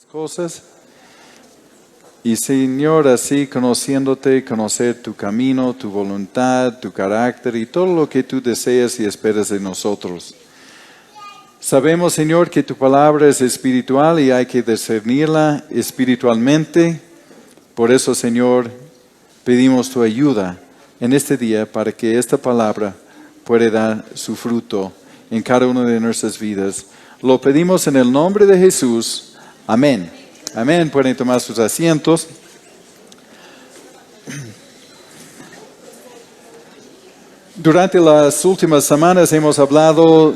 cosas. Y Señor, así conociéndote, conocer tu camino, tu voluntad, tu carácter y todo lo que tú deseas y esperas de nosotros. Sabemos, Señor, que tu palabra es espiritual y hay que discernirla espiritualmente. Por eso, Señor, pedimos tu ayuda en este día para que esta palabra pueda dar su fruto en cada una de nuestras vidas. Lo pedimos en el nombre de Jesús. Amén. Amén. Pueden tomar sus asientos. Durante las últimas semanas hemos hablado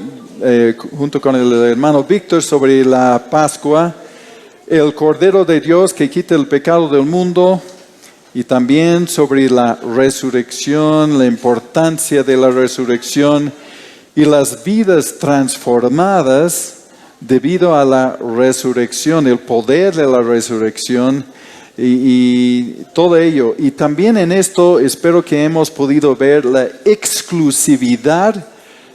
junto con el hermano Víctor sobre la Pascua, el Cordero de Dios que quita el pecado del mundo, y también sobre la resurrección, la importancia de la resurrección y las vidas transformadas debido a la resurrección, el poder de la resurrección y todo ello. Y también en esto espero que hemos podido ver la exclusividad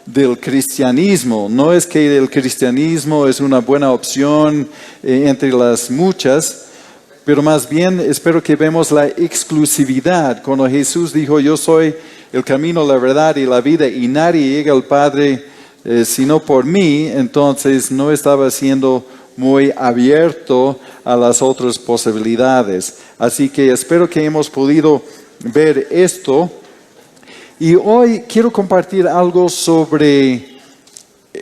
del cristianismo. No es que el cristianismo es una buena opción entre las muchas, pero más bien espero que vemos la exclusividad. Cuando Jesús dijo, yo soy el camino, la verdad y la vida, y nadie llega al Padre sino por mí, entonces no estaba siendo muy abierto a las otras posibilidades. Así que espero que hemos podido ver esto. Y hoy quiero compartir algo sobre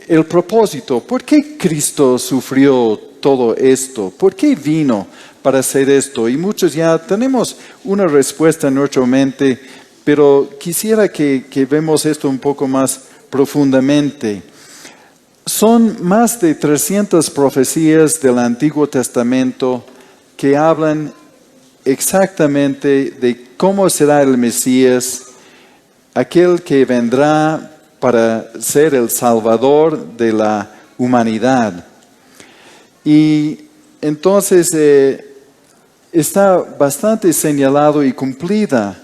el propósito. ¿Por qué Cristo sufrió todo esto? ¿Por qué vino para hacer esto? Y muchos ya tenemos una respuesta en nuestra mente, pero quisiera que vemos esto un poco más profundamente. Son más de 300 profecías del Antiguo Testamento que hablan exactamente de cómo será el Mesías, aquel que vendrá para ser el Salvador de la humanidad. Y entonces está bastante señalado y cumplidas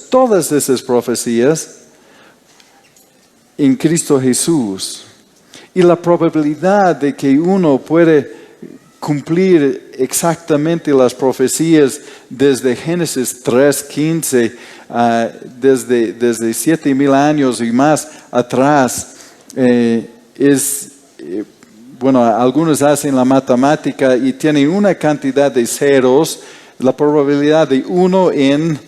todas esas profecías en Cristo Jesús. Y la probabilidad de que uno puede cumplir exactamente las profecías desde Génesis 3:15, desde 7,000 años y más atrás, bueno, algunos hacen la matemática y tienen una cantidad de ceros, la probabilidad de 1 en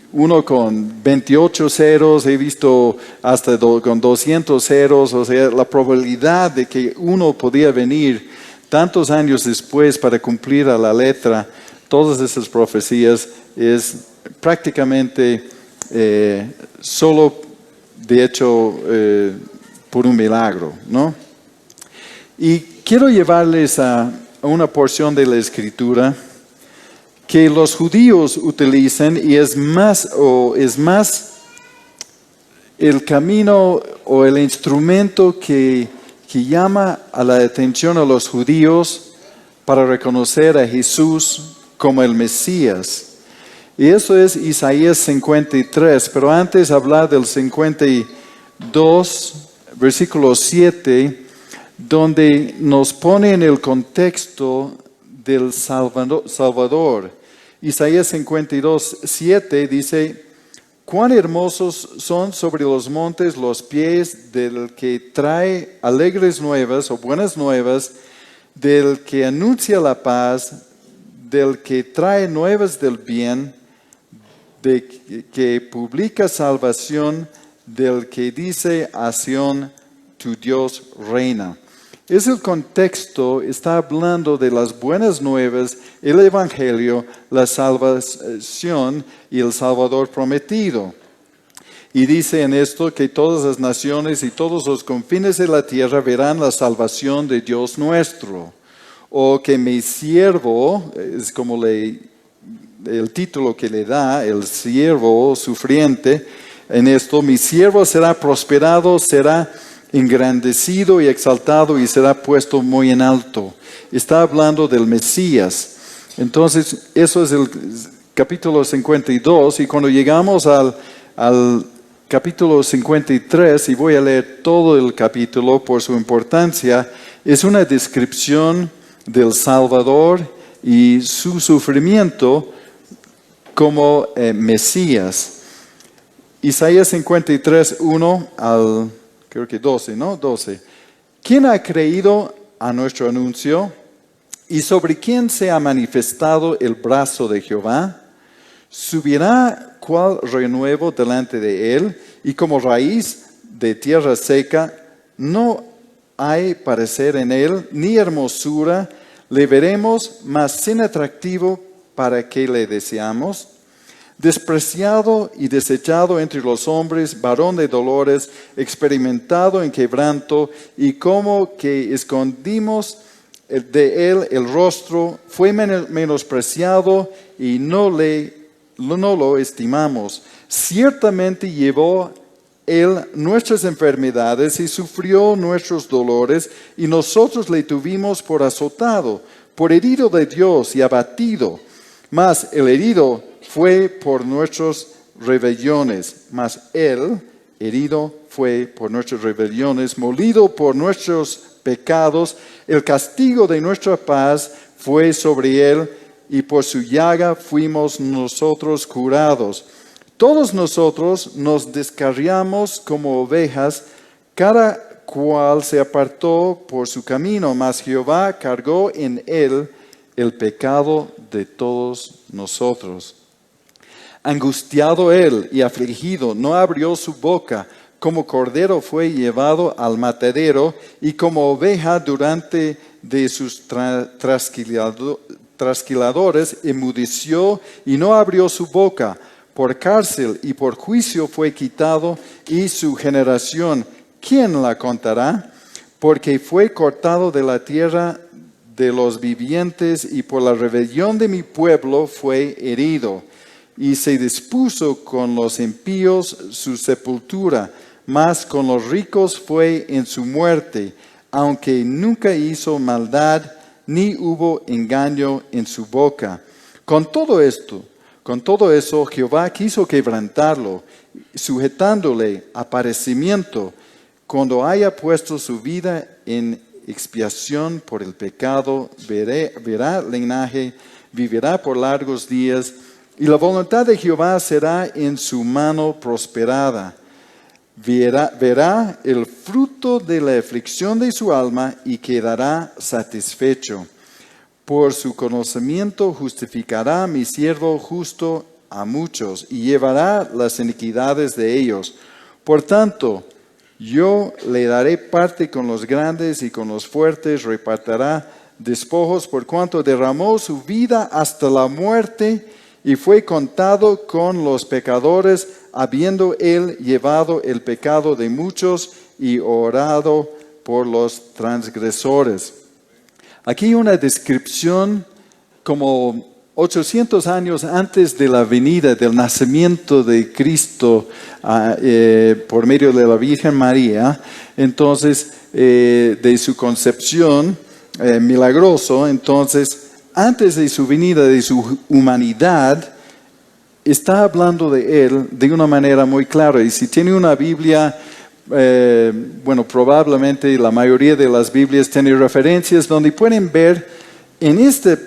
1 con 28 ceros, he visto hasta con 200 ceros, o sea, la probabilidad de que uno podía venir tantos años después para cumplir a la letra todas esas profecías es prácticamente solo, de hecho, por un milagro, ¿no? Y quiero llevarles a una porción de la Escritura que los judíos utilizan y es más el camino o el instrumento que llama a la atención a los judíos para reconocer a Jesús como el Mesías. Y eso es Isaías 53, pero antes hablar del 52, versículo 7, donde nos pone en el contexto del Salvador. Isaías 52, 7 dice, cuán hermosos son sobre los montes los pies del que trae alegres nuevas o buenas nuevas, del que anuncia la paz, del que trae nuevas del bien, de que publica salvación, del que dice a Sión, tu Dios reina. Es el contexto, está hablando de las buenas nuevas, el evangelio, la salvación y el Salvador prometido. Y dice en esto que todas las naciones y todos los confines de la tierra verán la salvación de Dios nuestro. O que mi siervo, es como el título que le da, el siervo sufriente, en esto, mi siervo será prosperado, será engrandecido y exaltado y será puesto muy en alto. Está hablando del Mesías. Entonces, eso es el capítulo 52 y cuando llegamos al capítulo 53, y voy a leer todo el capítulo por su importancia, es una descripción del Salvador y su sufrimiento como Mesías. Isaías 53, 1 al, creo que 12, ¿no? 12. ¿Quién ha creído a nuestro anuncio? ¿Y sobre quién se ha manifestado el brazo de Jehová? ¿Subirá cual renuevo delante de él? Y como raíz de tierra seca, no hay parecer en él, ni hermosura. Le veremos, mas sin atractivo para que le deseamos. Despreciado y desechado entre los hombres, varón de dolores, experimentado en quebranto, y como que escondimos de él el rostro, fue menospreciado y no lo estimamos. Ciertamente llevó él nuestras enfermedades y sufrió nuestros dolores, y nosotros le tuvimos por azotado, por herido de Dios y abatido. Mas el herido fue por nuestras rebeliones, mas él, herido fue por nuestras rebeliones, molido por nuestros pecados. El castigo de nuestra paz fue sobre él, y por su llaga fuimos nosotros curados. Todos nosotros nos descarriamos como ovejas, cada cual se apartó por su camino, mas Jehová cargó en él el pecado de todos nosotros. Angustiado él y afligido, no abrió su boca. Como cordero fue llevado al matadero, y como oveja durante de sus trasquiladores enmudeció y no abrió su boca. Por cárcel y por juicio fue quitado, y su generación, ¿quién la contará? Porque fue cortado de la tierra de los vivientes, y por la rebelión de mi pueblo fue herido. Y se dispuso con los impíos su sepultura, mas con los ricos fue en su muerte, aunque nunca hizo maldad, ni hubo engaño en su boca. Con todo eso, Jehová quiso quebrantarlo, sujetándole a padecimiento, cuando haya puesto su vida en expiación por el pecado, verá linaje, vivirá por largos días, y la voluntad de Jehová será en su mano prosperada. Verá el fruto de la aflicción de su alma y quedará satisfecho. Por su conocimiento justificará mi siervo justo a muchos, y llevará las iniquidades de ellos. Por tanto, yo le daré parte con los grandes, y con los fuertes repartirá despojos, por cuanto derramó su vida hasta la muerte, y fue contado con los pecadores, habiendo él llevado el pecado de muchos y orado por los transgresores. Aquí una descripción como 800 años antes de la venida, del nacimiento de Cristo por medio de la Virgen María. Entonces, de su concepción milagroso. Entonces, antes de su venida, de su humanidad, está hablando de él de una manera muy clara. Y si tiene una Biblia, probablemente la mayoría de las Biblias tienen referencias donde pueden ver en este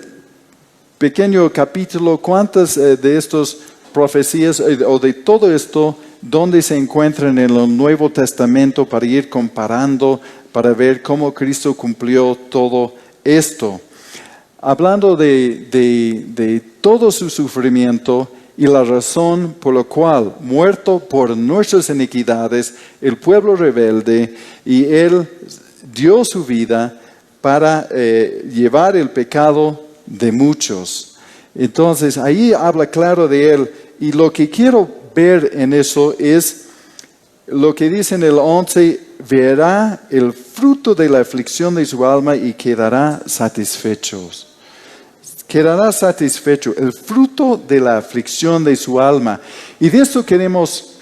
pequeño capítulo cuántas de estas profecías o de todo esto, donde se encuentran en el Nuevo Testamento, para ir comparando, para ver cómo Cristo cumplió todo esto. Hablando de todo su sufrimiento y la razón por la cual, muerto por nuestras iniquidades, el pueblo rebelde, y Él dio su vida para llevar el pecado de muchos. Entonces, ahí habla claro de Él. Y lo que quiero ver en eso es lo que dice en el 11, verá el fruto de la aflicción de su alma y quedará satisfecho. Quedará satisfecho, el fruto de la aflicción de su alma. Y de esto queremos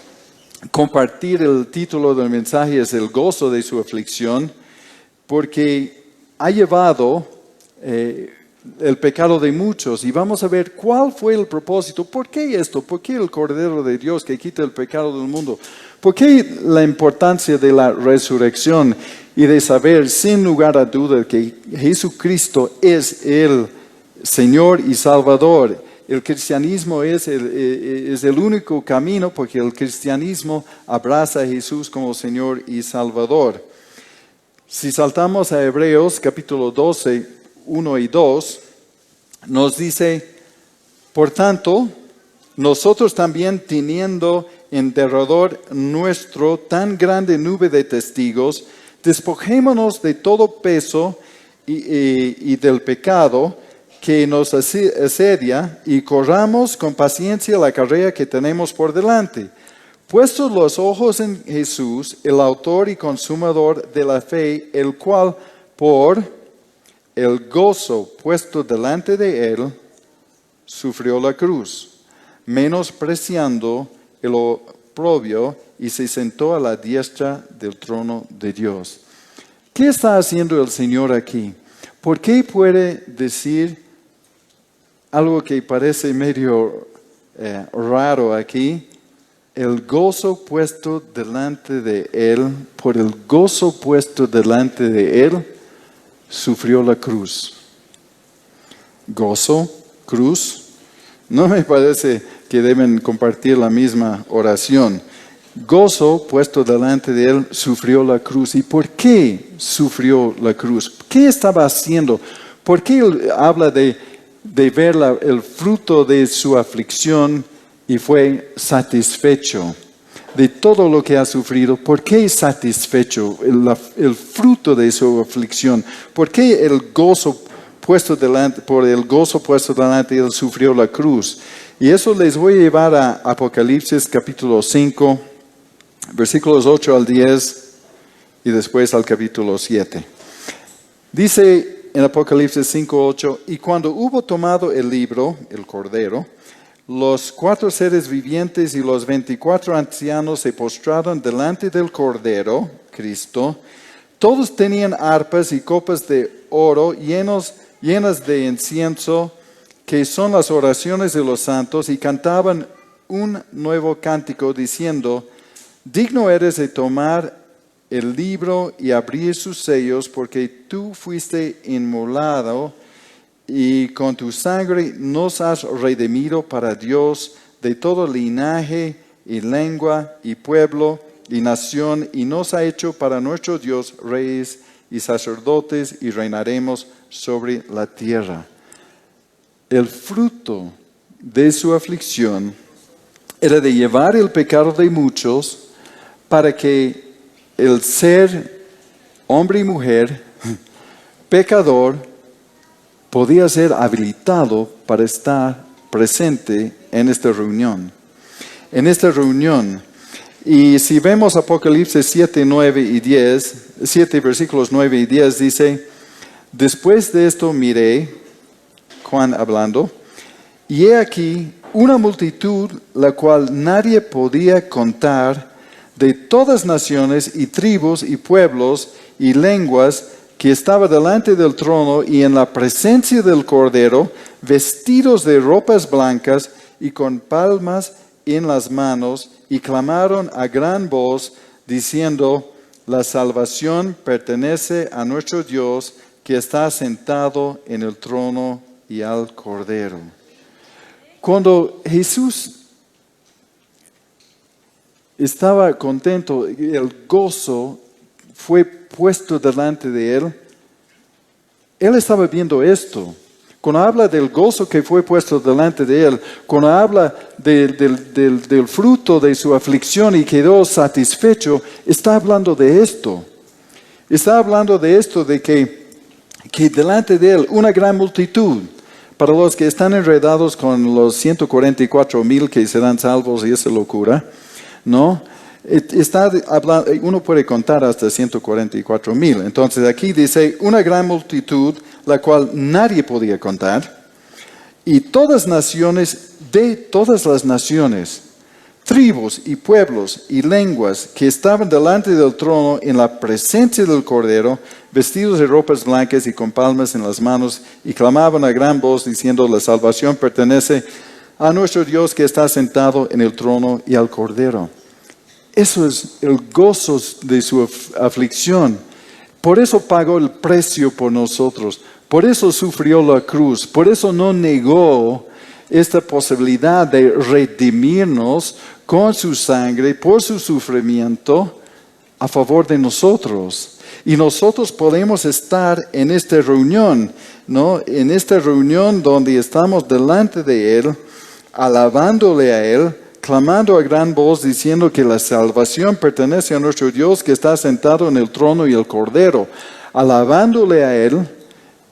compartir. El título del mensaje es el gozo de su aflicción, porque ha llevado el pecado de muchos. Y vamos a ver cuál fue el propósito. ¿Por qué esto? ¿Por qué el Cordero de Dios que quita el pecado del mundo? ¿Por qué la importancia de la resurrección y de saber sin lugar a duda que Jesucristo es el Señor y Salvador? El cristianismo es el único camino porque el cristianismo abraza a Jesús como Señor y Salvador. Si saltamos a Hebreos capítulo 12, 1 y 2, nos dice, por tanto, nosotros también teniendo en derredor nuestro tan grande nube de testigos, despojémonos de todo peso y del pecado que nos asedia y corramos con paciencia la carrera que tenemos por delante. Puestos los ojos en Jesús, el autor y consumador de la fe, el cual por el gozo puesto delante de él, sufrió la cruz, menospreciando el oprobio, y se sentó a la diestra del trono de Dios. ¿Qué está haciendo el Señor aquí? ¿Por qué puede decir algo que parece medio raro aquí? El gozo puesto delante de él, por el gozo puesto delante de él, sufrió la cruz. Gozo, cruz. No me parece que deben compartir la misma oración. Gozo puesto delante de él, sufrió la cruz. ¿Y por qué sufrió la cruz? ¿Qué estaba haciendo? ¿Por qué él habla de ver el fruto de su aflicción y fue satisfecho de todo lo que ha sufrido? ¿Por qué satisfecho el fruto de su aflicción? ¿Por qué el gozo puesto delante, por el gozo puesto delante, él sufrió la cruz? Y eso les voy a llevar a Apocalipsis capítulo 5, versículos 8 al 10 y después al capítulo 7. Dice en Apocalipsis 5, 8, y cuando hubo tomado el libro, el Cordero, los 4 seres vivientes y los 24 ancianos se postraron delante del Cordero, Cristo. Todos tenían arpas y copas de oro llenas de incienso, que son las oraciones de los santos, y cantaban un nuevo cántico diciendo, digno eres de tomar el libro y abrir sus sellos, porque tú fuiste inmolado y con tu sangre nos has redimido para Dios de todo linaje y lengua y pueblo y nación, y nos ha hecho para nuestro Dios reyes y sacerdotes, y reinaremos sobre la tierra. El fruto de su aflicción era de llevar el pecado de muchos para que el ser hombre y mujer pecador podía ser habilitado para estar presente en esta reunión. En esta reunión. Y si vemos Apocalipsis 7, 9 y 10, 7 versículos 9 y 10 dice, después de esto miré, Juan hablando, y he aquí una multitud la cual nadie podía contar, de todas naciones y tribus y pueblos y lenguas, que estaba delante del trono y en la presencia del Cordero, vestidos de ropas blancas y con palmas en las manos, y clamaron a gran voz, diciendo, la salvación pertenece a nuestro Dios, que está sentado en el trono y al Cordero. Cuando Jesús estaba contento, el gozo fue puesto delante de él estaba viendo esto. Cuando habla del gozo que fue puesto delante de él, cuando habla del fruto de su aflicción y quedó satisfecho, está hablando de esto. Está hablando de esto, de que delante de él una gran multitud. Para los que están enredados con los 144,000 que serán salvos y esa locura, ¿no? Está hablando, uno puede contar hasta 144,000. Entonces aquí dice una gran multitud, la cual nadie podía contar, y todas naciones, de todas las naciones, tribus y pueblos y lenguas que estaban delante del trono en la presencia del Cordero, vestidos de ropas blancas y con palmas en las manos, y clamaban a gran voz diciendo, la salvación pertenece a nuestro Dios que está sentado en el trono y al Cordero. Eso es el gozo de su aflicción. Por eso pagó el precio por nosotros. Por eso sufrió la cruz. Por eso no negó esta posibilidad de redimirnos con su sangre, por su sufrimiento, a favor de nosotros. Y nosotros podemos estar en esta reunión, ¿no? En esta reunión donde estamos delante de Él, alabándole a Él, clamando a gran voz, diciendo que la salvación pertenece a nuestro Dios que está sentado en el trono y el Cordero. Alabándole a Él,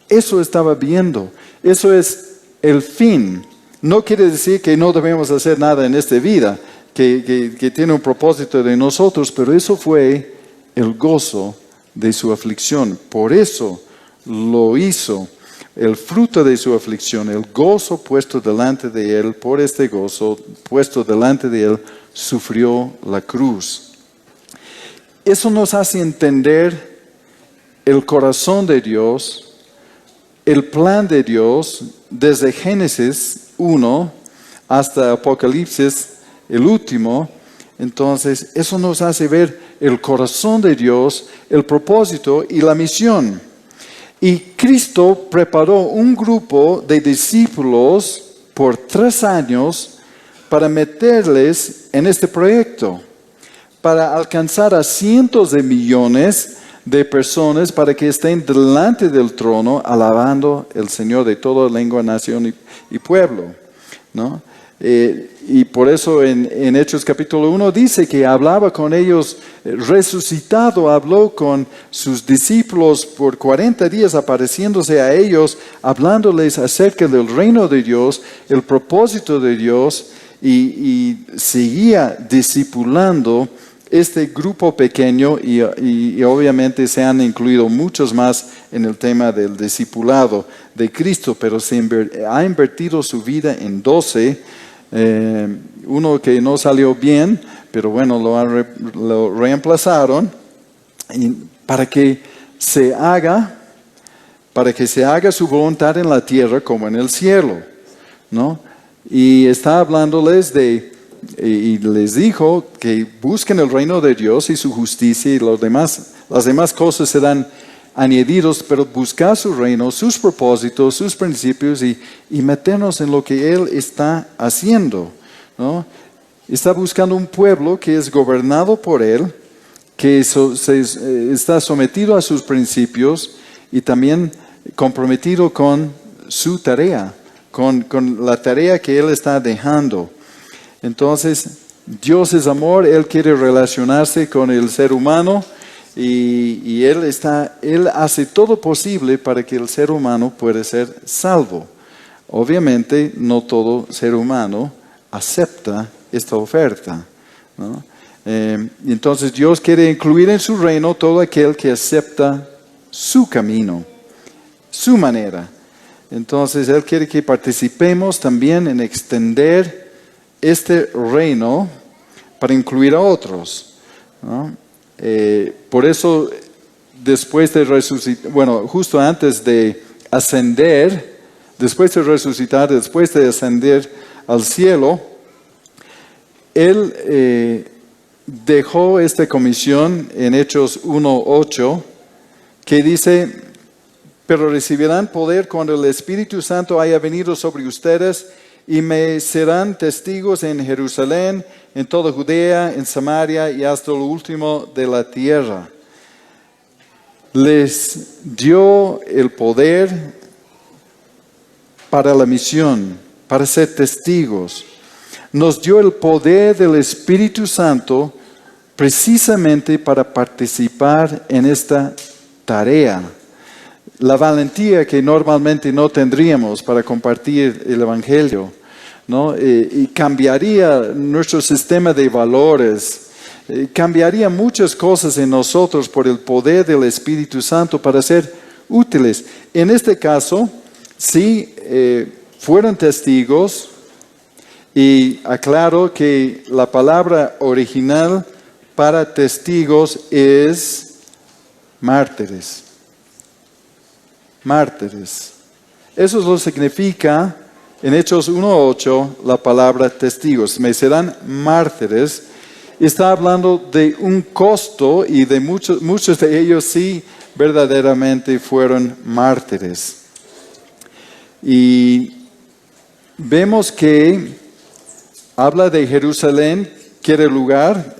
eso estaba viendo. Eso es el fin. No quiere decir que no debemos hacer nada en esta vida, que tiene un propósito de nosotros, pero eso fue el gozo de su aflicción. Por eso lo hizo. El fruto de su aflicción, el gozo puesto delante de Él, por este gozo puesto delante de Él, sufrió la cruz. Eso nos hace entender el corazón de Dios, el plan de Dios, desde Génesis 1 hasta Apocalipsis, el último. Entonces, eso nos hace ver el corazón de Dios, el propósito y la misión. Y Cristo preparó un grupo de discípulos por 3 años para meterles en este proyecto, para alcanzar a cientos de millones de personas para que estén delante del trono alabando al Señor de toda lengua, nación y pueblo, ¿no? Y por eso en Hechos capítulo 1 dice que hablaba con ellos resucitado, habló con sus discípulos por 40 días apareciéndose a ellos, hablándoles acerca del reino de Dios, el propósito de Dios, y seguía discipulando este grupo pequeño y obviamente se han incluido muchos más en el tema del discipulado de Cristo, pero ha invertido su vida en 12. Uno que no salió bien, pero bueno, lo reemplazaron para que se haga su voluntad en la tierra como en el cielo, ¿no? Y está hablándoles y les dijo que busquen el reino de Dios y su justicia, y las demás cosas serán añadidos, pero buscar su reino, sus propósitos, sus principios y meternos en lo que Él está haciendo, ¿no? Está buscando un pueblo que es gobernado por Él, que está sometido a sus principios y también comprometido con su tarea, con la tarea que Él está dejando. Entonces, Dios es amor, Él quiere relacionarse con el ser humano. Y Él hace todo posible para que el ser humano pueda ser salvo. Obviamente, no todo ser humano acepta esta oferta, ¿no? Entonces, Dios quiere incluir en su reino todo aquel que acepta su camino, su manera. Entonces, Él quiere que participemos también en extender este reino para incluir a otros, ¿no? Por eso, después de resucitar, justo antes de ascender, después de resucitar, después de ascender al cielo, Él dejó esta comisión en Hechos 1:8, que dice: pero recibirán poder cuando el Espíritu Santo haya venido sobre ustedes, y me serán testigos en Jerusalén, en toda Judea, en Samaria y hasta lo último de la tierra. Les dio el poder para la misión, para ser testigos. Nos dio el poder del Espíritu Santo precisamente para participar en esta tarea. La valentía que normalmente no tendríamos para compartir el Evangelio, ¿no? Y cambiaría nuestro sistema de valores, cambiaría muchas cosas en nosotros por el poder del Espíritu Santo para ser útiles. En este caso, sí, fueron testigos, y aclaro que la palabra original para testigos es mártires. Mártires. Eso lo significa en Hechos 1:8 la palabra testigos. Me serán mártires. está hablando de un costo y de muchos de ellos sí verdaderamente fueron mártires. Y vemos que habla de Jerusalén, que era el lugar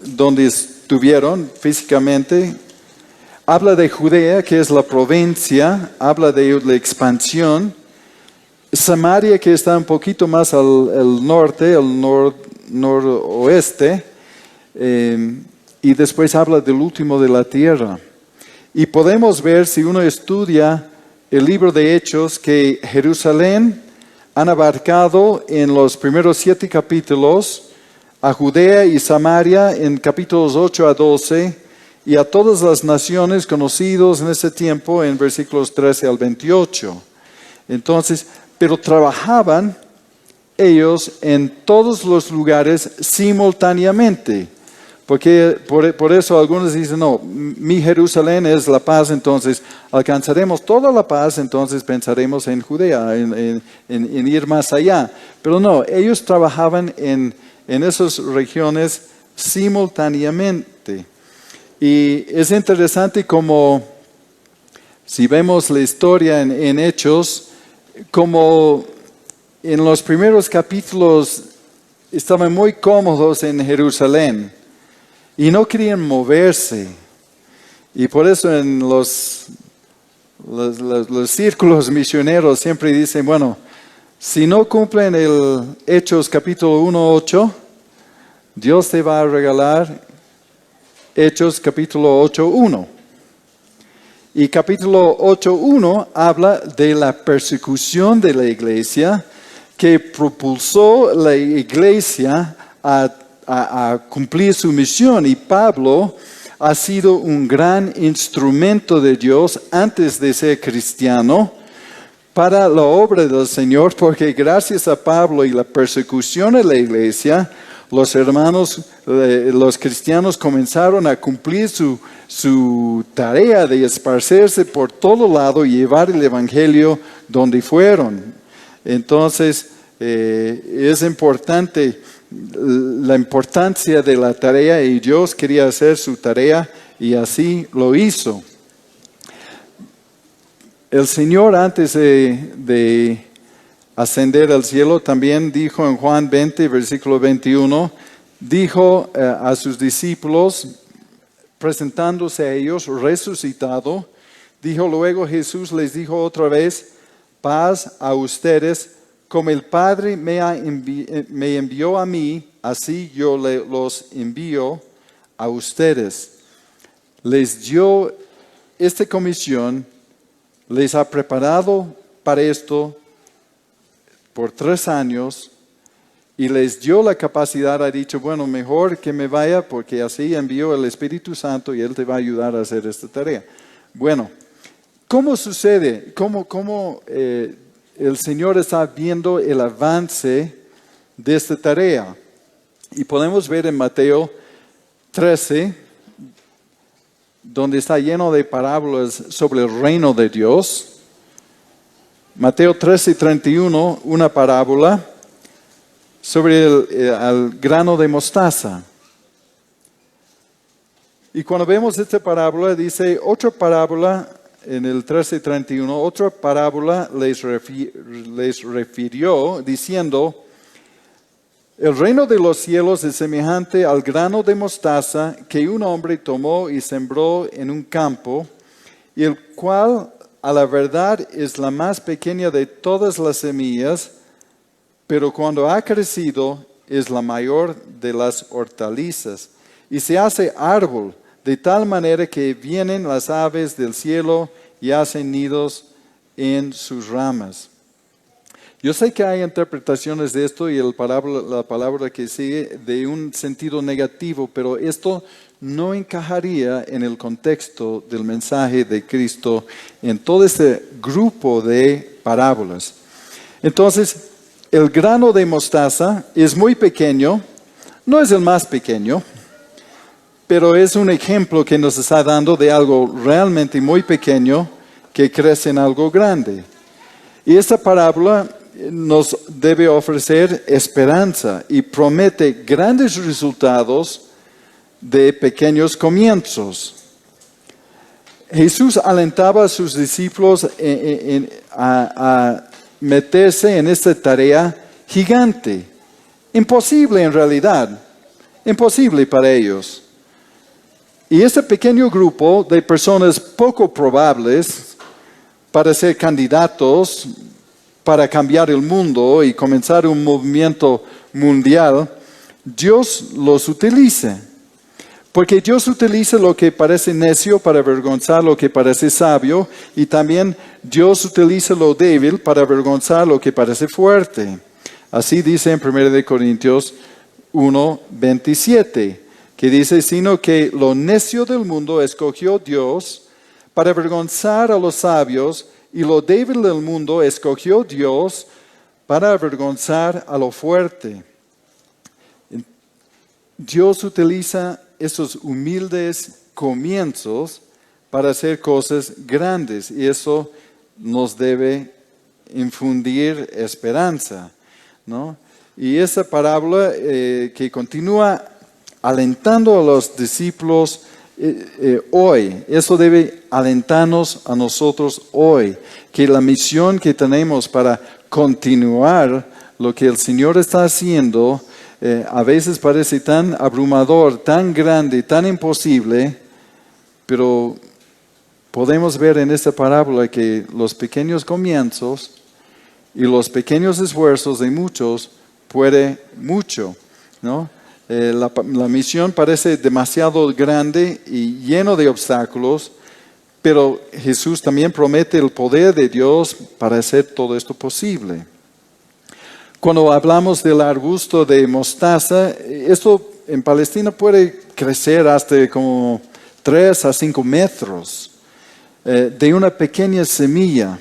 donde estuvieron físicamente. Habla de Judea, que es la provincia. Habla de la expansión. Samaria, que está un poquito más al norte, al noroeste. Y después habla del último de la tierra. Y podemos ver, si uno estudia el libro de Hechos, que Jerusalén han abarcado en los primeros 7 capítulos a Judea y Samaria en capítulos 8 a 12 y a todas las naciones conocidas en ese tiempo en versículos 13 al 28. Entonces, pero trabajaban ellos en todos los lugares simultáneamente. Porque por eso algunos dicen, no, mi Jerusalén es la paz, entonces alcanzaremos toda la paz, entonces pensaremos en Judea, en ir más allá. Pero no, ellos trabajaban en esas regiones simultáneamente. Y es interesante como, si vemos la historia en Hechos, como en los primeros capítulos estaban muy cómodos en Jerusalén. Y no querían moverse. Y por eso en los círculos misioneros siempre dicen, bueno, si no cumplen el Hechos capítulo 1:8, Dios te va a regalar Hechos capítulo 8:1. Y capítulo 8:1 habla de la persecución de la iglesia que propulsó la iglesia a cumplir su misión. Y Pablo ha sido un gran instrumento de Dios antes de ser cristiano para la obra del Señor, porque gracias a Pablo y la persecución de la iglesia, los hermanos, los cristianos comenzaron a cumplir su tarea de esparcerse por todo lado y llevar el evangelio donde fueron. Entonces, es importante la importancia de la tarea, y Dios quería hacer su tarea y así lo hizo. El Señor, antes de ascender al cielo, también dijo en Juan 20, versículo 21, dijo a sus discípulos, presentándose a ellos, resucitado, dijo luego Jesús, les dijo otra vez, paz a ustedes. Como el Padre me envió a mí, así yo los envío a ustedes. Les dio esta comisión, les ha preparado para esto por 3 años y les dio la capacidad, ha dicho, bueno, mejor que me vaya porque así envió el Espíritu Santo y Él te va a ayudar a hacer esta tarea. Bueno, ¿cómo sucede? ¿Cómo el Señor está viendo el avance de esta tarea? Y podemos ver en Mateo 13, donde está lleno de parábolas sobre el reino de Dios. Mateo 13:31, una parábola sobre el grano de mostaza. Y cuando vemos esta parábola, dice otra parábola. En el 13:31, otra parábola les refirió diciendo, el reino de los cielos es semejante al grano de mostaza que un hombre tomó y sembró en un campo, y el cual a la verdad es la más pequeña de todas las semillas, pero cuando ha crecido es la mayor de las hortalizas, y se hace árbol, de tal manera que vienen las aves del cielo y hacen nidos en sus ramas. Yo sé que hay interpretaciones de esto y la palabra que sigue de un sentido negativo, pero esto no encajaría en el contexto del mensaje de Cristo en todo este grupo de parábolas. Entonces, el grano de mostaza es muy pequeño, no es el más pequeño, pero es un ejemplo que nos está dando de algo realmente muy pequeño que crece en algo grande. Y esta parábola nos debe ofrecer esperanza y promete grandes resultados de pequeños comienzos. Jesús alentaba a sus discípulos a meterse en esta tarea gigante, imposible en realidad, imposible para ellos. Y este pequeño grupo de personas poco probables para ser candidatos para cambiar el mundo y comenzar un movimiento mundial, Dios los utiliza. Porque Dios utiliza lo que parece necio para avergonzar lo que parece sabio, y también Dios utiliza lo débil para avergonzar lo que parece fuerte. Así dice en 1 Corintios 1:27, que dice, sino que lo necio del mundo escogió Dios para avergonzar a los sabios, y lo débil del mundo escogió Dios para avergonzar a lo fuerte. Dios utiliza esos humildes comienzos para hacer cosas grandes, y eso nos debe infundir esperanza, ¿no? Y esa parábola que continúa alentando a los discípulos hoy, eso debe alentarnos a nosotros hoy, que la misión que tenemos para continuar lo que el Señor está haciendo, a veces parece tan abrumador, tan grande, tan imposible, pero podemos ver en esta parábola que los pequeños comienzos y los pequeños esfuerzos de muchos puede mucho, ¿no? La misión parece demasiado grande y lleno de obstáculos, pero Jesús también promete el poder de Dios para hacer todo esto posible. Cuando hablamos del arbusto de mostaza, esto en Palestina puede crecer hasta como 3 a 5 metros de una pequeña semilla,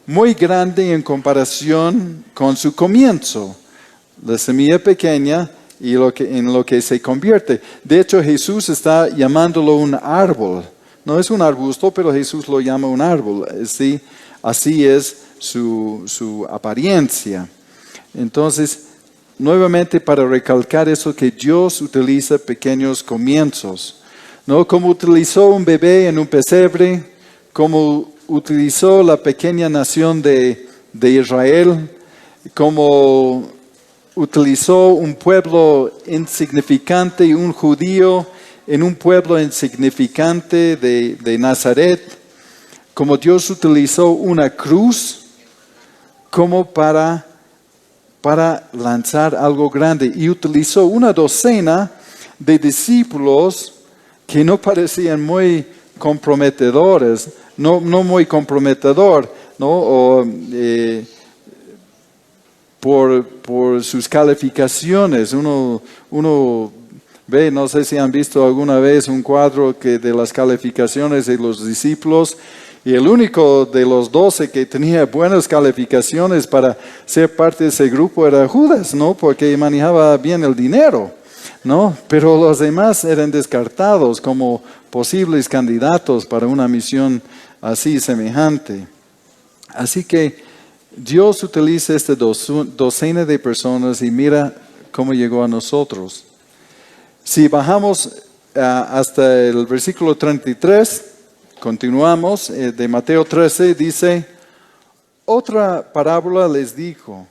muy grande en comparación con su comienzo. La semilla pequeña y en lo que se convierte. De hecho, Jesús está llamándolo un árbol. No es un arbusto, pero Jesús lo llama un árbol. Así es su apariencia. Entonces, nuevamente para recalcar eso, que Dios utiliza pequeños comienzos, ¿no? Como utilizó un bebé en un pesebre, como utilizó la pequeña nación de Israel, como utilizó un pueblo insignificante y un judío en un pueblo insignificante de Nazaret, como Dios utilizó una cruz como para lanzar algo grande, y utilizó una docena de discípulos que no parecían muy comprometedores, no muy comprometedor, ¿no? Por sus calificaciones. Uno ve, no sé si han visto alguna vez un cuadro de las calificaciones de los discípulos, y el único de los 12 que tenía buenas calificaciones para ser parte de ese grupo era Judas, ¿no? Porque manejaba bien el dinero, ¿no? Pero los demás eran descartados como posibles candidatos para una misión así semejante. Así que Dios utiliza esta docena de personas, y mira cómo llegó a nosotros. Si bajamos hasta el versículo 33, continuamos, de Mateo 13, dice, otra parábola les dijo,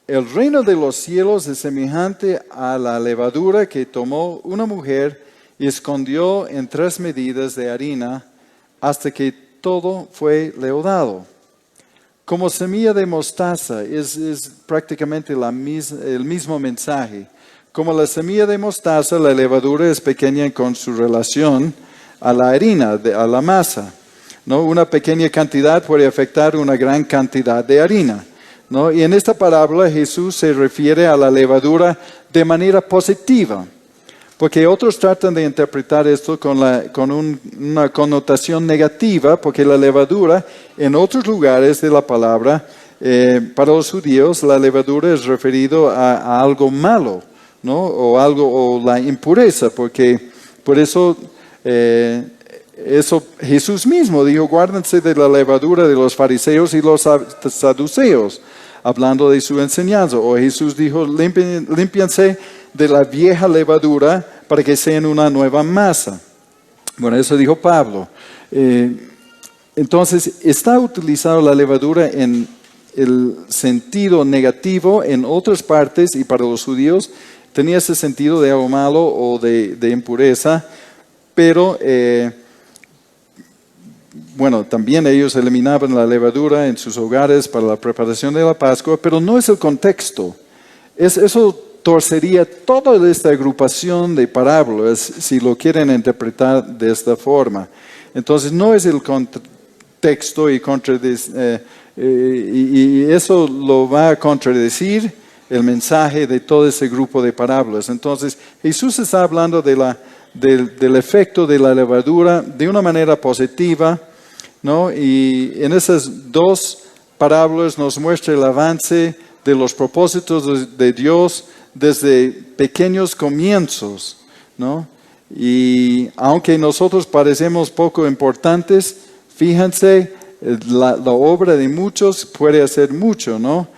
el reino de los cielos es semejante a la levadura que tomó una mujer y escondió en 3 medidas de harina hasta que todo fue leudado. Como semilla de mostaza, es prácticamente el mismo mensaje. Como la semilla de mostaza, la levadura es pequeña con su relación a la harina, a la masa, ¿no? Una pequeña cantidad puede afectar una gran cantidad de harina, ¿no? Y en esta parábola Jesús se refiere a la levadura de manera positiva, porque otros tratan de interpretar esto con una connotación negativa, porque la levadura en otros lugares de la palabra, para los judíos, la levadura es referido a algo malo, ¿no? O la impureza, porque por eso Eso Jesús mismo dijo, guárdense de la levadura de los fariseos y los saduceos, hablando de su enseñanza. O Jesús dijo, límpiense de la vieja levadura para que sean una nueva masa. Bueno, eso dijo Pablo. Entonces, está utilizado la levadura en el sentido negativo en otras partes, y para los judíos tenía ese sentido de algo malo o de impureza, pero bueno, también ellos eliminaban la levadura en sus hogares para la preparación de la Pascua, pero no es el contexto. Eso torcería toda esta agrupación de parábolas si lo quieren interpretar de esta forma. Entonces no es el contexto y eso lo va a contradecir el mensaje de todo ese grupo de parábolas. Entonces Jesús está hablando del efecto de la levadura de una manera positiva, ¿no? Y en esas dos parábolas nos muestra el avance de los propósitos de Dios desde pequeños comienzos, ¿no? Y aunque nosotros parecemos poco importantes, fíjense, la obra de muchos puede hacer mucho, ¿no?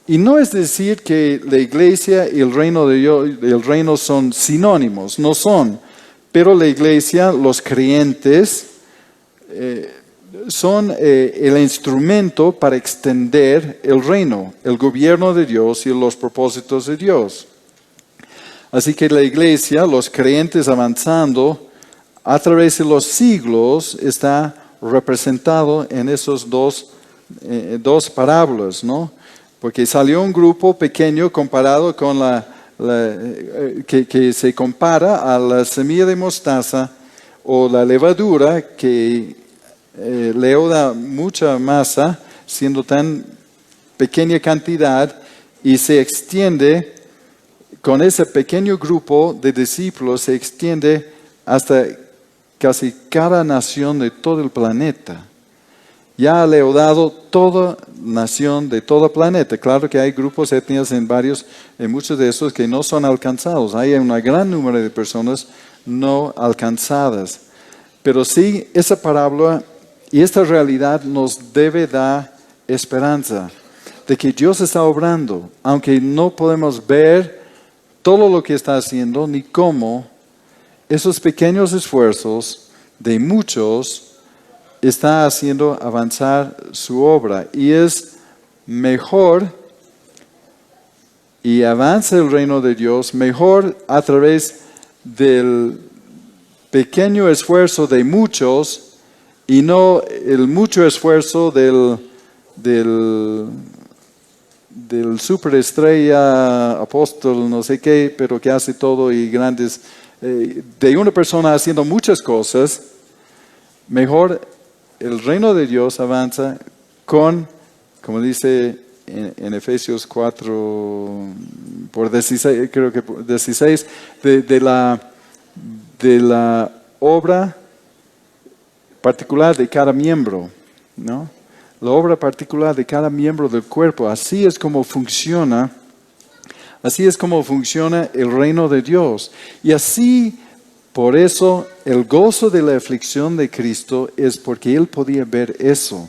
Y no es decir que la iglesia y el reino de Dios, el reino son sinónimos, no son. Pero la iglesia, los creyentes, son el instrumento para extender el reino, el gobierno de Dios y los propósitos de Dios. Así que la iglesia, los creyentes avanzando a través de los siglos, está representado en esos dos parábolas, ¿no? Porque salió un grupo pequeño comparado con que se compara a la semilla de mostaza o la levadura que leuda mucha masa, siendo tan pequeña cantidad, y se extiende con ese pequeño grupo de discípulos, se extiende hasta casi cada nación de todo el planeta. Ya ha leudado toda nación de todo el planeta. Claro que hay grupos étnicos en muchos de esos que no son alcanzados. Hay un gran número de personas no alcanzadas. Pero sí, esa parábola y esta realidad nos debe dar esperanza de que Dios está obrando, aunque no podemos ver todo lo que está haciendo ni cómo. Esos pequeños esfuerzos de muchos está haciendo avanzar su obra, y es mejor, y avanza el reino de Dios mejor a través del pequeño esfuerzo de muchos y no el mucho esfuerzo del superestrella, apóstol, no sé qué, pero que hace todo y grandes, de una persona haciendo muchas cosas. Mejor el reino de Dios avanza con, como dice en Efesios 4, por 16, creo que por 16, de la obra particular de cada miembro, ¿no? La obra particular de cada miembro del cuerpo. Así es como funciona el reino de Dios. Y así, por eso, el gozo de la aflicción de Cristo es porque Él podía ver eso.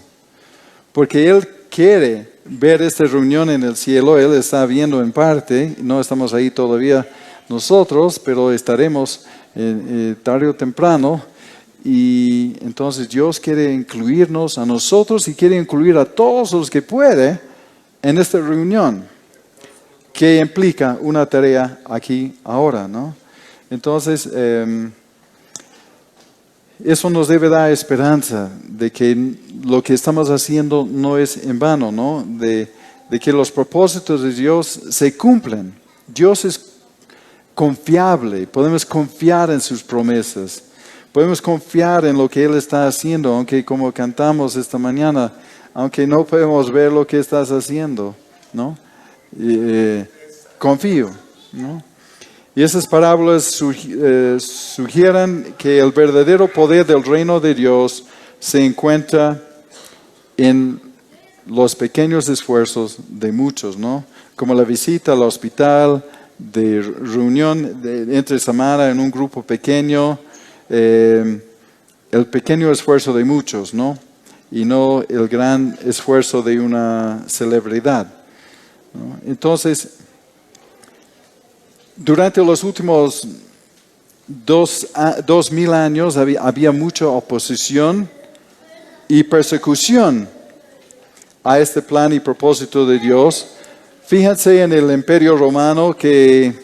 Porque Él quiere ver esta reunión en el cielo. Él está viendo en parte, no estamos ahí todavía nosotros, pero estaremos tarde o temprano. Y entonces Dios quiere incluirnos a nosotros y quiere incluir a todos los que puede en esta reunión, que implica una tarea aquí ahora, ¿no? Entonces, eso nos debe dar esperanza de que lo que estamos haciendo no es en vano, ¿no? De que los propósitos de Dios se cumplen. Dios es confiable, podemos confiar en sus promesas. Podemos confiar en lo que Él está haciendo, aunque como cantamos esta mañana, aunque no podemos ver lo que estás haciendo, ¿no? Confío, ¿no? Y esas parábolas sugieren que el verdadero poder del reino de Dios se encuentra en los pequeños esfuerzos de muchos, ¿no? Como la visita al hospital, de reunión entre semana en un grupo pequeño, el pequeño esfuerzo de muchos, ¿no? Y no el gran esfuerzo de una celebridad, ¿no? Entonces, durante los últimos 2000 años había mucha oposición y persecución a este plan y propósito de Dios. Fíjense en el Imperio Romano que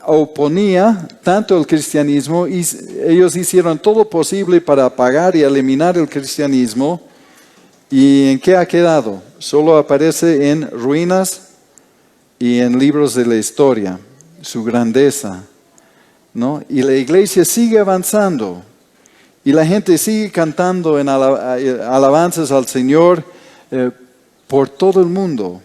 oponía tanto el cristianismo y ellos hicieron todo posible para apagar y eliminar el cristianismo. ¿Y en qué ha quedado? Solo aparece en ruinas y en libros de la historia, su grandeza, ¿no? Y la iglesia sigue avanzando y la gente sigue cantando en alabanzas al Señor por todo el mundo.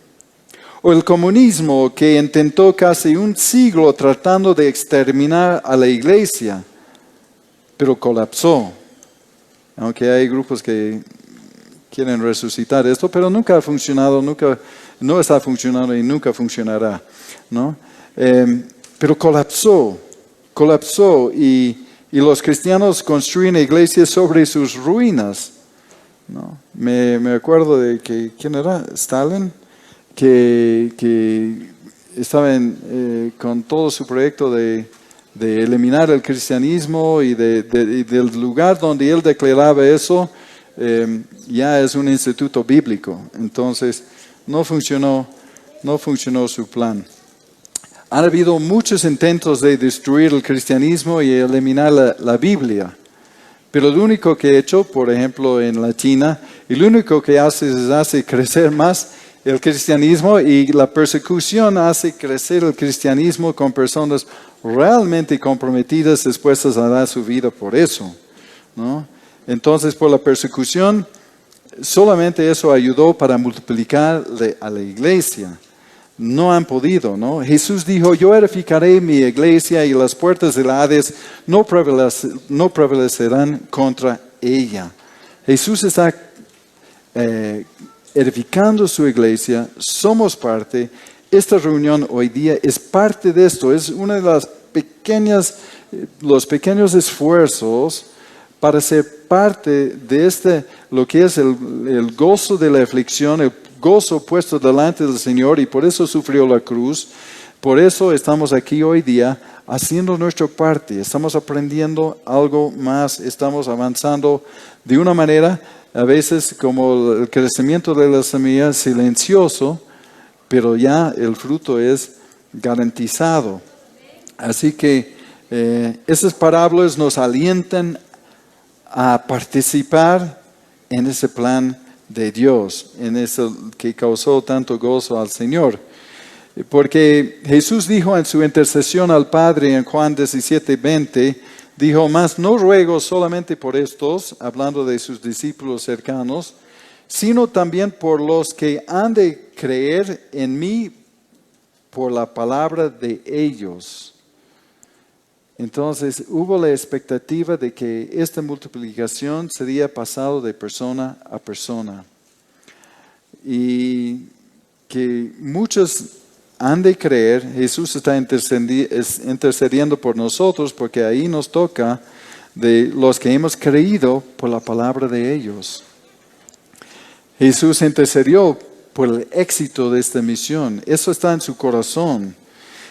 O el comunismo, que intentó casi un siglo tratando de exterminar a la iglesia, pero colapsó. Aunque hay grupos que quieren resucitar esto, pero nunca ha funcionado, no está funcionando y nunca funcionará, ¿no? Pero colapsó y los cristianos construyen iglesias sobre sus ruinas, ¿no? Me acuerdo de que, ¿quién era? Stalin, que estaba con todo su proyecto de eliminar el cristianismo y del lugar donde él declaraba eso, ya es un instituto bíblico. Entonces, no funcionó su plan. Han habido muchos intentos de destruir el cristianismo y eliminar la Biblia. Pero lo único que he hecho, por ejemplo, en la China, y lo único que hace crecer más el cristianismo, y la persecución hace crecer el cristianismo con personas realmente comprometidas, dispuestas a dar su vida por eso, ¿no? Entonces, por la persecución, solamente eso ayudó para multiplicar a la iglesia. No han podido, ¿no? Jesús dijo, yo edificaré mi iglesia y las puertas del Hades no prevalecerán contra ella. Jesús está edificando su iglesia, somos parte. Esta reunión hoy día es parte de esto, es una de los pequeños esfuerzos para ser parte de lo que es el gozo de la aflicción, el gozo puesto delante del Señor, y por eso sufrió la cruz. Por eso estamos aquí hoy día haciendo nuestra parte, estamos aprendiendo algo más, estamos avanzando de una manera, a veces como el crecimiento de la semilla, silencioso, pero ya el fruto es garantizado. Así que esas parábolas nos alientan a participar en ese plan de Dios, en eso que causó tanto gozo al Señor. Porque Jesús dijo en su intercesión al Padre en Juan 17:20, dijo, mas no ruego solamente por estos, hablando de sus discípulos cercanos, sino también por los que han de creer en mí por la palabra de ellos. Entonces hubo la expectativa de que esta multiplicación sería pasado de persona a persona. Y que muchos han de creer. Jesús está intercediendo por nosotros, porque ahí nos toca de los que hemos creído por la palabra de ellos. Jesús intercedió por el éxito de esta misión. Eso está en su corazón,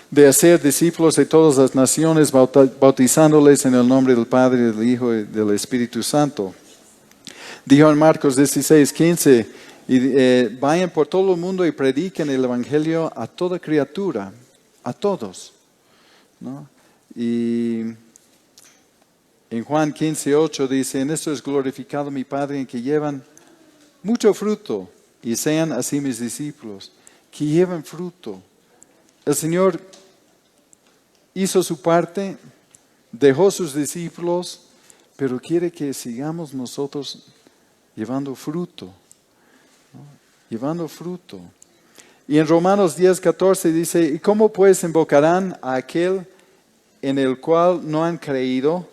de hacer discípulos de todas las naciones, bautizándoles en el nombre del Padre, del Hijo y del Espíritu Santo. Dijo en Marcos 16:15, vayan por todo el mundo y prediquen el Evangelio a toda criatura, a todos, ¿no? Y en Juan 15:8 dice, en esto es glorificado mi Padre, en que llevan mucho fruto y sean así mis discípulos, que lleven fruto. El Señor hizo su parte, dejó sus discípulos, pero quiere que sigamos nosotros llevando fruto, ¿no? Llevando fruto. Y en Romanos 10:14 dice, ¿y cómo pues invocarán a aquel en el cual no han creído?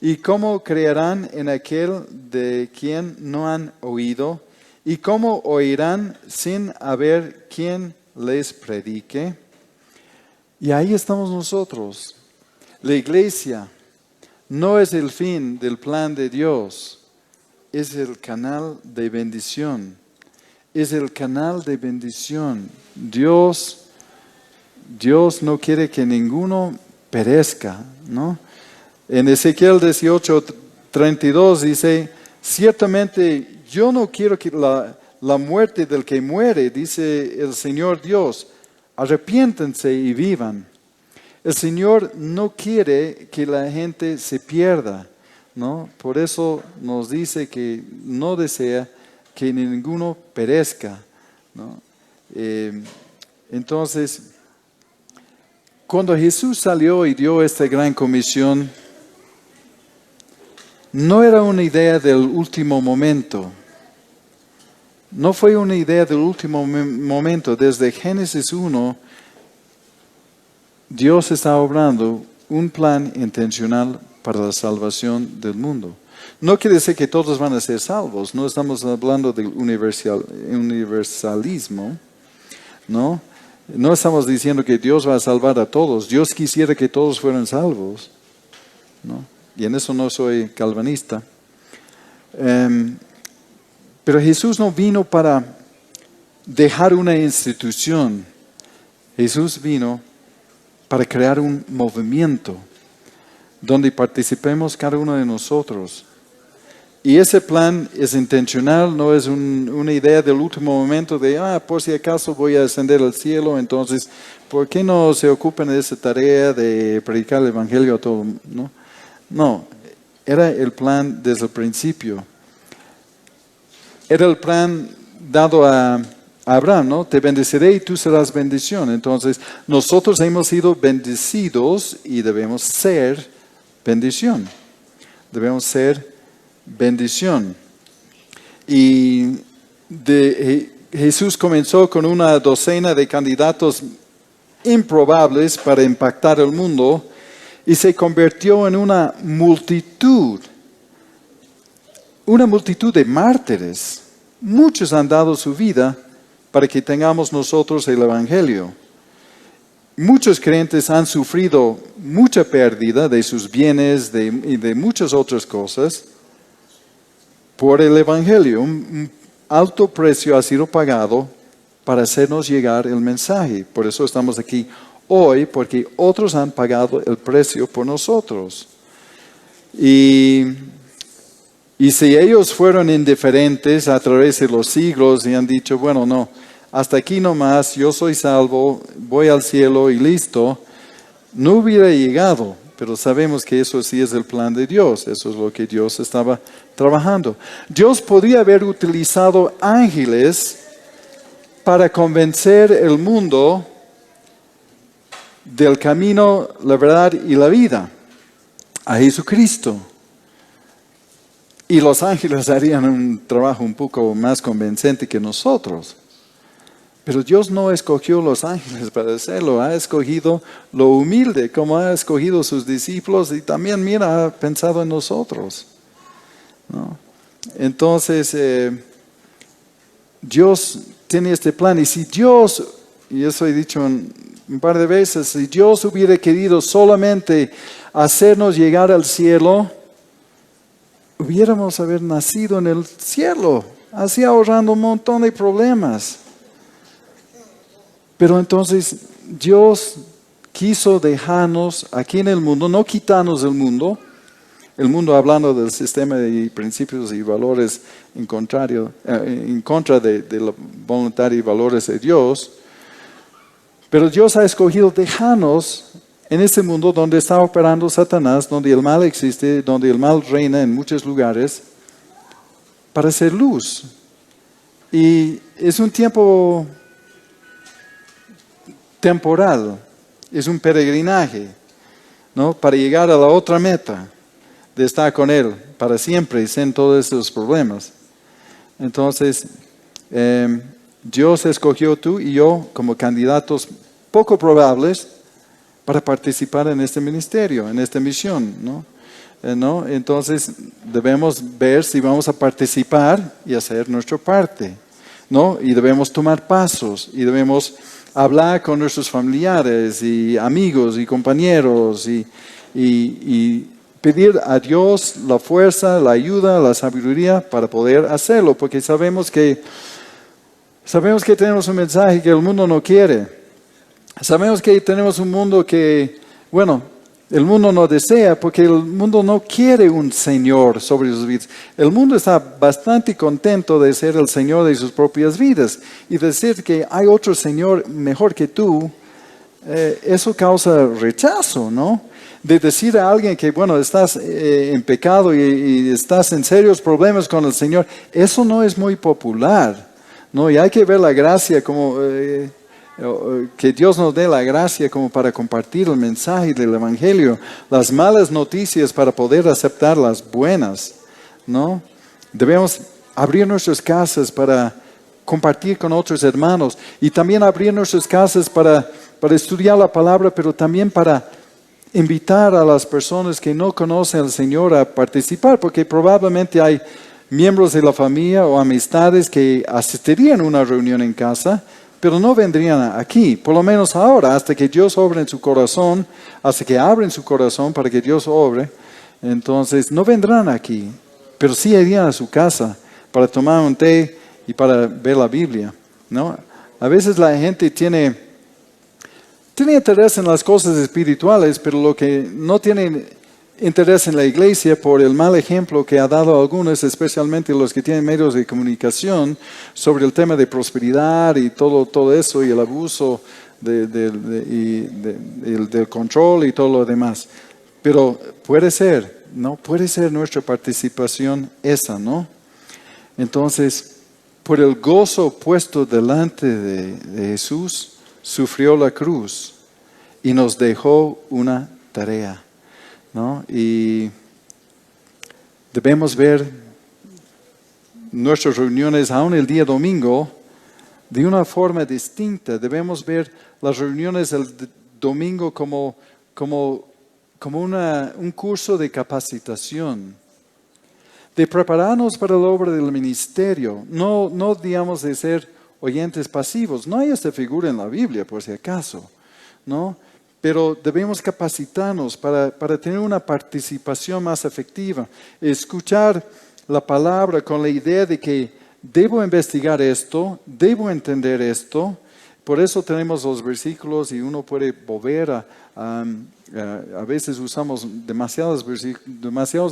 ¿Y cómo creerán en aquel de quien no han oído? ¿Y cómo oirán sin haber quien les predique? Y ahí estamos nosotros, la iglesia, no es el fin del plan de Dios, es el canal de bendición. Es el canal de bendición. Dios no quiere que ninguno perezca, ¿no? En Ezequiel 18:32 dice, ciertamente yo no quiero que la muerte del que muere, dice el Señor Dios, arrepiéntense y vivan. El Señor no quiere que la gente se pierda, ¿no? Por eso nos dice que no desea que ninguno perezca, ¿no? Entonces, cuando Jesús salió y dio esta gran comisión, no era una idea del último momento. No fue una idea del último momento. Desde Génesis 1, Dios está obrando un plan intencional para la salvación del mundo. No quiere decir que todos van a ser salvos. No estamos hablando del universalismo, ¿no? No estamos diciendo que Dios va a salvar a todos. Dios quisiera que todos fueran salvos, ¿no? Y en eso no soy calvinista. Pero Jesús no vino para dejar una institución. Jesús vino para crear un movimiento donde participemos cada uno de nosotros. Y ese plan es intencional, no es una idea del último momento de, por si acaso voy a ascender al cielo, entonces, ¿por qué no se ocupan de esa tarea de predicar el Evangelio a todo? No, era el plan desde el principio. Era el plan dado a Abraham, ¿no? Te bendeciré y tú serás bendición. Entonces, nosotros hemos sido bendecidos y debemos ser bendición. Debemos ser bendición. Y Jesús comenzó con una docena de candidatos improbables para impactar el mundo y se convirtió en una multitud de mártires. Muchos han dado su vida para que tengamos nosotros el Evangelio. Muchos creyentes han sufrido mucha pérdida de sus bienes y de muchas otras cosas por el Evangelio. Un alto precio ha sido pagado para hacernos llegar el mensaje. Por eso estamos aquí hoy, porque otros han pagado el precio por nosotros. Y si ellos fueron indiferentes a través de los siglos y han dicho, bueno, no, hasta aquí nomás, yo soy salvo, voy al cielo y listo, no hubiera llegado. Pero sabemos que eso sí es el plan de Dios, eso es lo que Dios estaba trabajando. Dios podría haber utilizado ángeles para convencer el mundo del camino, la verdad y la vida, a Jesucristo. Y los ángeles harían un trabajo un poco más convincente que nosotros. Pero Dios no escogió los ángeles para hacerlo, ha escogido lo humilde, como ha escogido sus discípulos y también, mira, ha pensado en nosotros, ¿no? Entonces, Dios tiene este plan. Y si Dios, y eso he dicho un par de veces, si Dios hubiera querido solamente hacernos llegar al cielo, hubiéramos haber nacido en el cielo, así ahorrando un montón de problemas. Pero entonces Dios quiso dejarnos aquí en el mundo, no quitarnos del mundo, el mundo hablando del sistema de principios y valores en contra de la voluntad y valores de Dios. Pero Dios ha escogido dejarnos en este mundo donde está operando Satanás, donde el mal existe, donde el mal reina en muchos lugares, para hacer luz. Y es un tiempo temporal, es un peregrinaje, ¿no? Para llegar a la otra meta, de estar con Él para siempre y sin todos esos problemas. Entonces, Dios escogió tú y yo como candidatos poco probables para participar en este ministerio, en esta misión, ¿no? Entonces, debemos ver si vamos a participar y hacer nuestra parte, ¿no? Y debemos tomar pasos y debemos hablar con nuestros familiares y amigos y compañeros y pedir a Dios la fuerza, la ayuda, la sabiduría para poder hacerlo, porque sabemos que tenemos un mensaje que el mundo no quiere. Sabemos que tenemos un mundo que, bueno, el mundo no desea porque el mundo no quiere un Señor sobre sus vidas. El mundo está bastante contento de ser el Señor de sus propias vidas y decir que hay otro Señor mejor que tú, eso causa rechazo, ¿no? De decir a alguien que, bueno, estás en pecado y estás en serios problemas con el Señor, eso no es muy popular, ¿no? Y hay que ver la gracia como... que Dios nos dé la gracia como para compartir el mensaje del Evangelio, las malas noticias para poder aceptar las buenas, ¿no? Debemos abrir nuestras casas para compartir con otros hermanos y también abrir nuestras casas para estudiar la palabra, pero también para invitar a las personas que no conocen al Señor a participar, porque probablemente hay miembros de la familia o amistades que asistirían a una reunión en casa, pero no vendrían aquí, por lo menos ahora, hasta que Dios obre en su corazón, hasta que abren su corazón para que Dios obre. Entonces no vendrán aquí, pero sí irían a su casa para tomar un té y para ver la Biblia, ¿no? A veces la gente tiene interés en las cosas espirituales, pero lo que no tiene interés en la iglesia por el mal ejemplo que ha dado a algunos, especialmente los que tienen medios de comunicación, sobre el tema de prosperidad y todo eso y el abuso del control y todo lo demás. Pero puede ser, ¿no? Puede ser nuestra participación esa, ¿no? Entonces, por el gozo puesto delante de Jesús, sufrió la cruz y nos dejó una tarea, ¿no? Y debemos ver nuestras reuniones, aún el día domingo, de una forma distinta. Debemos ver las reuniones del domingo como un curso de capacitación, de prepararnos para la obra del ministerio, no digamos de ser oyentes pasivos. No hay esta figura en la Biblia, por si acaso, ¿no? Pero debemos capacitarnos para tener una participación más efectiva. Escuchar la palabra con la idea de que debo investigar esto, debo entender esto. Por eso tenemos los versículos y uno puede volver a veces usamos demasiados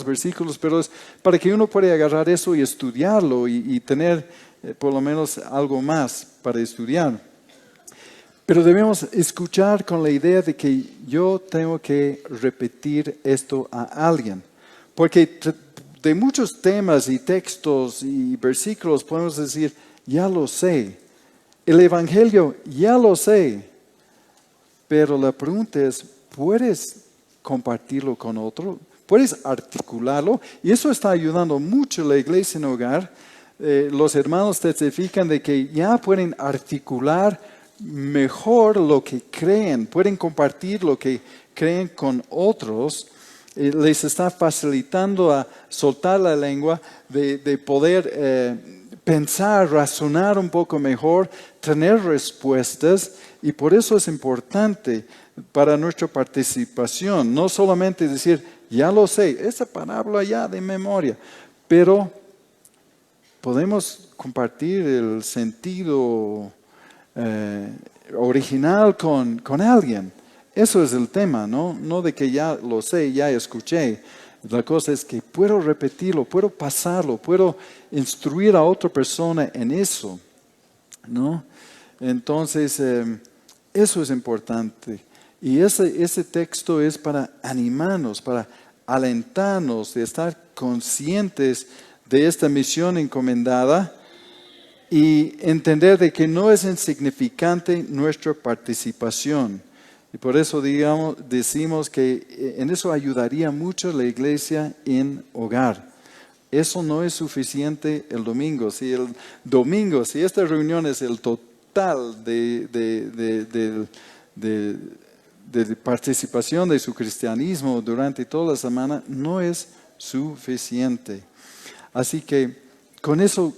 versículos, pero es para que uno pueda agarrar eso y estudiarlo y tener por lo menos algo más para estudiar. Pero debemos escuchar con la idea de que yo tengo que repetir esto a alguien. Porque de muchos temas y textos y versículos podemos decir, ya lo sé. El Evangelio, ya lo sé. Pero la pregunta es, ¿puedes compartirlo con otro? ¿Puedes articularlo? Y eso está ayudando mucho a la iglesia en hogar. Los hermanos testifican de que ya pueden articular mejor lo que creen, pueden compartir lo que creen con otros, les está facilitando a soltar la lengua, de poder pensar, razonar un poco mejor, tener respuestas, y por eso es importante para nuestra participación, no solamente decir, ya lo sé, esa palabra ya de memoria, pero podemos compartir el sentido original con alguien. Eso es el tema, no de que ya lo sé, ya escuché. La cosa es que puedo repetirlo, puedo pasarlo, puedo instruir a otra persona en eso, ¿no? Entonces, eso es importante. Y ese texto es para animarnos, para alentarnos de estar conscientes de esta misión encomendada y entender de que no es insignificante nuestra participación. Y por eso decimos que en eso ayudaría mucho la iglesia en hogar. Eso no es suficiente el domingo. Si esta reunión es el total de participación de su cristianismo durante toda la semana, no es suficiente. Así que con eso